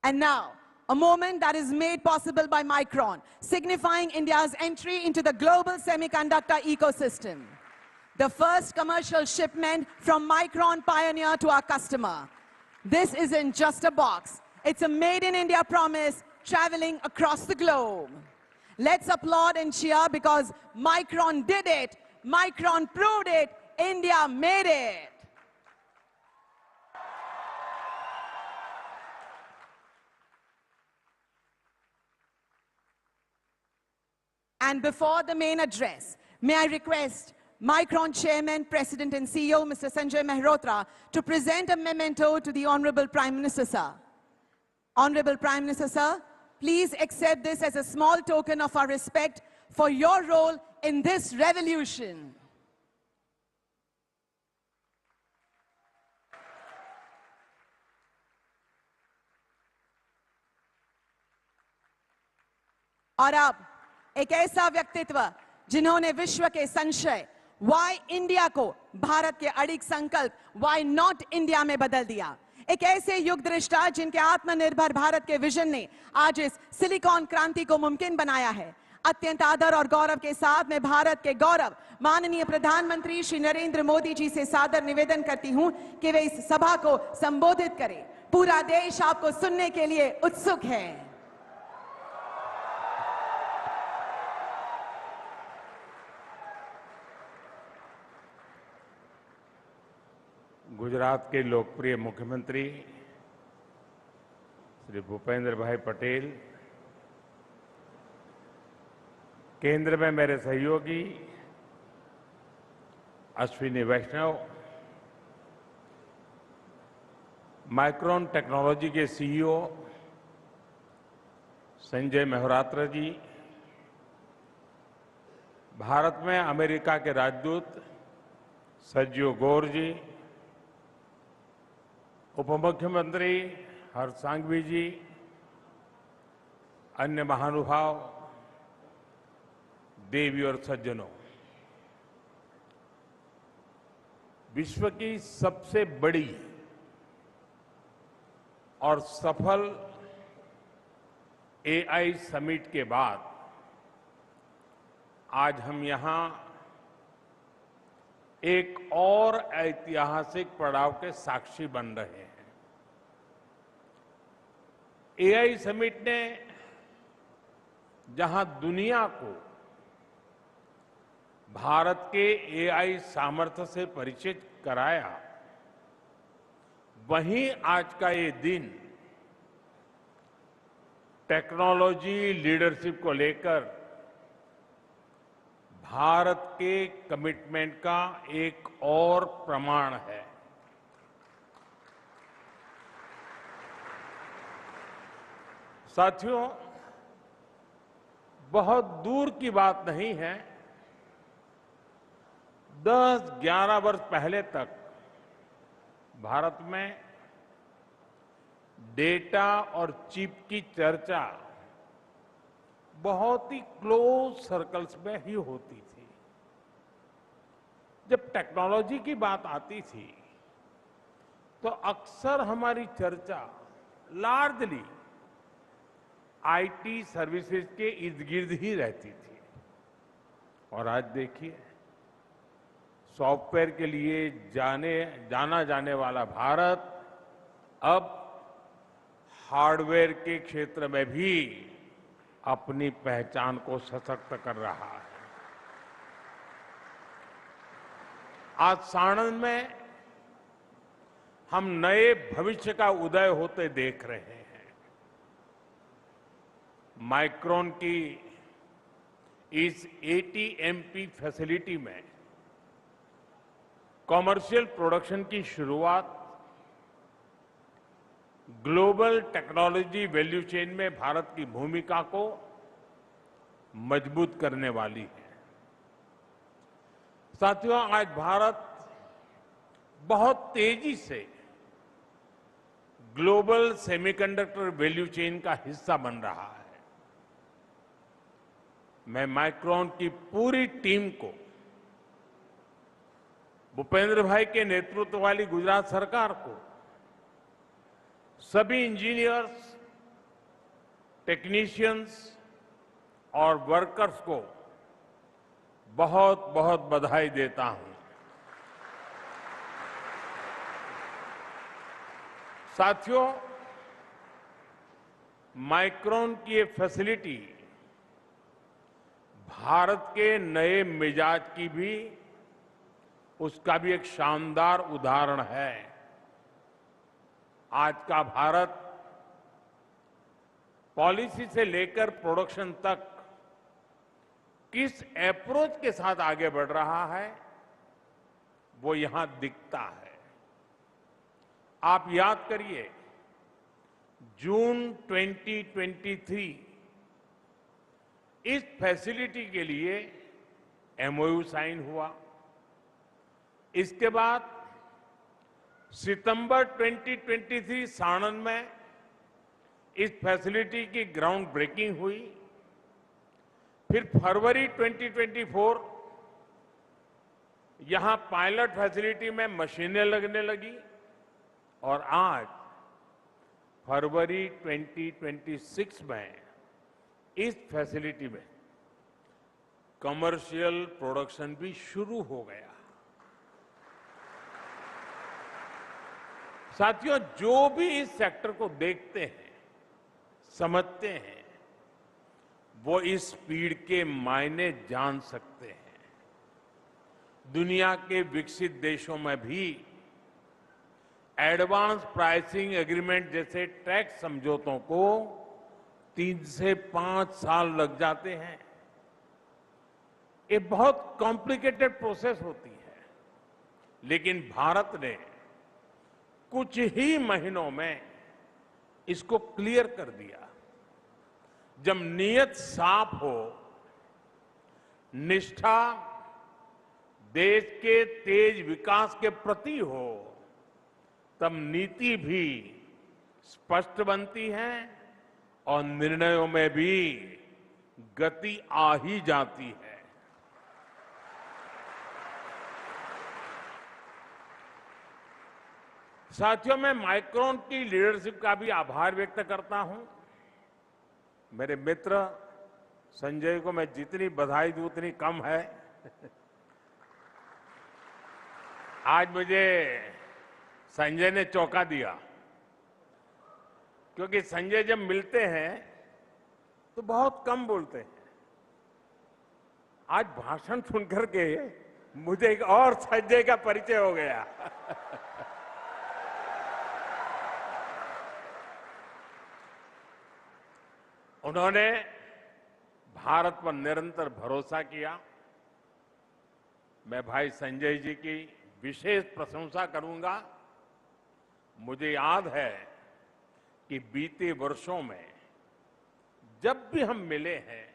And now, a moment that is made possible by Micron, signifying India's entry into the global semiconductor ecosystem. The first commercial shipment from Micron Pioneer to our customer. This isn't just a box. It's a made in India promise traveling across the globe. Let's applaud and cheer because Micron did it. Micron proved it. India made it. And before the main address, may I request Micron Chairman, President and CEO, Mr. Sanjay Mehrotra, to present a memento to the Honorable Prime Minister, sir. Honorable Prime Minister, sir, please accept this as a small token of our respect for your role in this revolution. और अब एक ऐसा व्यक्तित्व जिन्होंने विश्व के संशय why India को भारत के अड़िग संकल्प वाई नॉट इंडिया में बदल दिया। एक ऐसे युग दृष्टा जिनके आत्मनिर्भर भारत के विजन ने आज इस सिलिकॉन क्रांति को मुमकिन बनाया है। अत्यंत आदर और गौरव के साथ मैं भारत के गौरव माननीय प्रधानमंत्री श्री नरेंद्र मोदी जी से सादर निवेदन करती हूं कि वे इस सभा को संबोधित करें। पूरा देश आपको सुनने के लिए उत्सुक है। गुजरात के लोकप्रिय मुख्यमंत्री श्री भूपेंद्र भाई पटेल, केंद्र में मेरे सहयोगी अश्विनी वैष्णव, माइक्रोन टेक्नोलॉजी के सीईओ संजय मेहरोत्रा जी, भारत में अमेरिका के राजदूत सर्जियो गौर जी, उप मुख्यमंत्री हर्ष सांघवी जी, अन्य महानुभाव, देवी और सज्जनों, विश्व की सबसे बड़ी और सफल एआई समिट के बाद आज हम यहां एक और ऐतिहासिक पड़ाव के साक्षी बन रहे हैं। एआई समिट ने जहां दुनिया को भारत के एआई सामर्थ्य से परिचित कराया, वहीं आज का ये दिन टेक्नोलॉजी लीडरशिप को लेकर भारत के कमिटमेंट का एक और प्रमाण है। साथियों, बहुत दूर की बात नहीं है, 10-11 वर्ष पहले तक भारत में डेटा और चिप की चर्चा बहुत ही क्लोज सर्कल्स में ही होती थी। जब टेक्नोलॉजी की बात आती थी तो अक्सर हमारी चर्चा लार्जली आईटी सर्विसेज के इर्द गिर्द ही रहती थी। और आज देखिए, सॉफ्टवेयर के लिए जाना जाने वाला भारत अब हार्डवेयर के क्षेत्र में भी अपनी पहचान को सशक्त कर रहा है। आज साणंद में हम नए भविष्य का उदय होते देख रहे हैं। माइक्रोन की इस एटीएमपी फैसिलिटी में कॉमर्शियल प्रोडक्शन की शुरुआत ग्लोबल टेक्नोलॉजी वैल्यू चेन में भारत की भूमिका को मजबूत करने वाली है। साथियों, आज भारत बहुत तेजी से ग्लोबल सेमीकंडक्टर वैल्यू चेन का हिस्सा बन रहा है। मैं माइक्रोन की पूरी टीम को, भूपेंद्र भाई के नेतृत्व वाली गुजरात सरकार को, सभी इंजीनियर्स, टेक्नीशियंस और वर्कर्स को बहुत बहुत बधाई देता हूं। साथियों, माइक्रोन की ये फैसिलिटी भारत के नए मिजाज की भी उसका भी एक शानदार उदाहरण है। आज का भारत पॉलिसी से लेकर प्रोडक्शन तक किस अप्रोच के साथ आगे बढ़ रहा है, वो यहां दिखता है। आप याद करिए, जून 2023 इस फैसिलिटी के लिए एमओयू साइन हुआ। इसके बाद सितंबर 2023 साणंद में इस फैसिलिटी की ग्राउंड ब्रेकिंग हुई। फिर फरवरी 2024 यहां पायलट फैसिलिटी में मशीनें लगने लगी और आज फरवरी 2026 में इस फैसिलिटी में कमर्शियल प्रोडक्शन भी शुरू हो गया। साथियों, जो भी इस सेक्टर को देखते हैं, समझते हैं, वो इस स्पीड के मायने जान सकते हैं। दुनिया के विकसित देशों में भी एडवांस प्राइसिंग एग्रीमेंट जैसे टैक्स समझौतों को 3 से 5 साल लग जाते हैं। ये बहुत कॉम्प्लिकेटेड प्रोसेस होती है, लेकिन भारत ने कुछ ही महीनों में इसको क्लियर कर दिया। जब नीयत साफ हो, निष्ठा देश के तेज विकास के प्रति हो, तब नीति भी स्पष्ट बनती है और निर्णयों में भी गति आ ही जाती है। साथियों, मैं माइक्रोन की लीडरशिप का भी आभार व्यक्त करता हूं। मेरे मित्र संजय को मैं जितनी बधाई दूं उतनी कम है। आज मुझे संजय ने चौंका दिया, क्योंकि संजय जब मिलते हैं तो बहुत कम बोलते हैं। आज भाषण सुनकर के मुझे एक और संजय का परिचय हो गया। उन्होंने भारत पर निरंतर भरोसा किया। मैं भाई संजय जी की विशेष प्रशंसा करूंगा। मुझे याद है कि बीते वर्षों में जब भी हम मिले हैं,